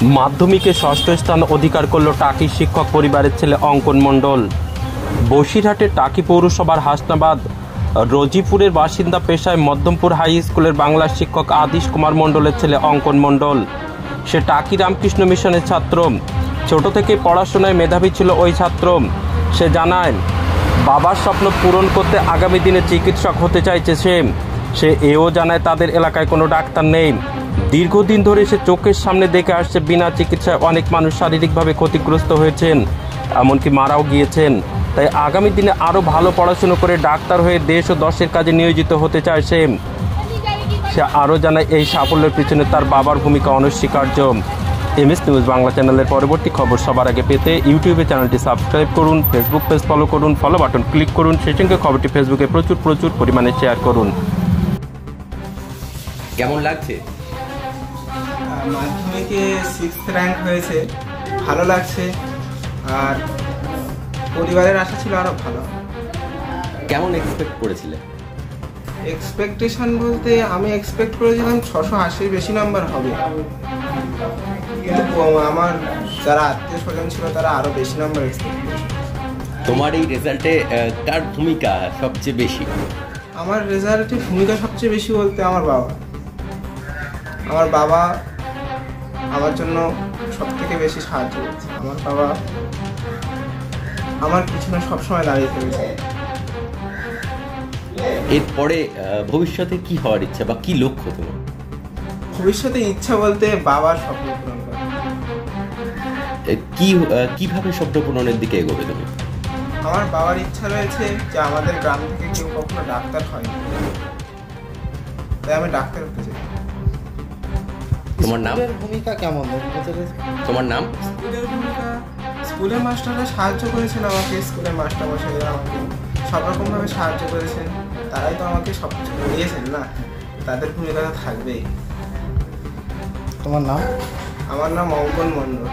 মাধ্যমিকে ষষ্ঠ স্থান অধিকার করল টাকি শিক্ষক পরিবারের ছেলে অঙ্কন মণ্ডল। বসিরহাটের টাকি পৌরসভার হাসনাবাদ রজিপুরের বাসিন্দা, পেশায় মধ্যমপুর হাই স্কুলের বাংলা শিক্ষক আদিশ কুমার মণ্ডলের ছেলে অঙ্কন মণ্ডল। সে টাকি রামকৃষ্ণ মিশনের ছাত্র। ছোট থেকে পড়াশোনায় মেধাবী ছিল ওই ছাত্র। সে জানায়, বাবার স্বপ্ন পূরণ করতে আগামী দিনে চিকিৎসক হতে চাইছে সে এও জানায় তাদের এলাকায় কোনো ডাক্তার নেই। দীর্ঘদিন ধরে সে চোখের সামনে দেখে আসছে, বিনা চিকিৎসায় অনেক মানুষ শারীরিকভাবে ক্ষতিগ্রস্ত হয়েছেন, এমনকি মারাও গিয়েছেন। তাই আগামী দিনে আরও ভালো পড়াশুনো করে ডাক্তার হয়ে দেশ ও দশের কাজে নিয়োজিত হতে চায় সে আরও জানায় এই সাফল্যের পিছনে তার বাবার ভূমিকা অনস্বীকার্য। এমএস নিউজ বাংলা চ্যানেলের পরবর্তী খবর সবার আগে পেতে ইউটিউবে চ্যানেলটি সাবস্ক্রাইব করুন, ফেসবুক পেজ ফলো করুন, ফলো বাটন ক্লিক করুন, সেই সঙ্গে খবরটি ফেসবুকে প্রচুর পরিমাণে শেয়ার করুন। কেমন লাগছে? মাধ্যমিকে 6th র্যাঙ্ক হয়েছে, ভালো লাগছে। আর পরিবারের আশা ছিল আরও ভালো। কেমন এক্সপেক্ট করেছিলে? এক্সপেকটেশন বলতে আমি এক্সপেক্ট করেছিলাম 680 বেশি নাম্বার হবে, কিন্তু আমার যারা আত্মীয় স্বজন ছিল তারা আরও বেশি নাম্বার এক্সপেক্ট করেছিল। তোমার এই রেজাল্টে কার ভূমিকা সবচেয়ে বেশি? আমার রেজাল্টে ভূমিকা সবচেয়ে বেশি বলতে আমার বাবা আমার জন্য সব থেকে বেশি সাহায্য করেছে। আমার বাবা আমার পিছনে সবসময় দাঁড়িয়ে থেকেছে। এরপরে ভবিষ্যতে কি হওয়ার ইচ্ছা বা কি লক্ষ্য তোমার? ভবিষ্যতে ইচ্ছা বলতে বাবার স্বপ্ন পূরণ করা। কিভাবে স্বপ্ন পূরণের দিকে এগোবে তুমি? আমার বাবার ইচ্ছা রয়েছে যে আমাদের গ্রাম থেকে কেউ কখনো ডাক্তার হয়নি, তাই আমি ডাক্তার হতে চাই। তোমার নাম? ভূমিকা কেমন? তোমার নাম? স্কুলের ভূমিকা, স্কুলের মাস্টাররা সাহায্য করেছেন আমাকে, স্কুলের মাস্টারমশাইরা আমাকে সব রকমভাবে সাহায্য করেছেন। তারাই তো আমাকে সব কিছু করিয়েছেন না, তাদের ভূমিকা তো থাকবেই। তোমার নাম? আমার নাম অঙ্কন মণ্ডল।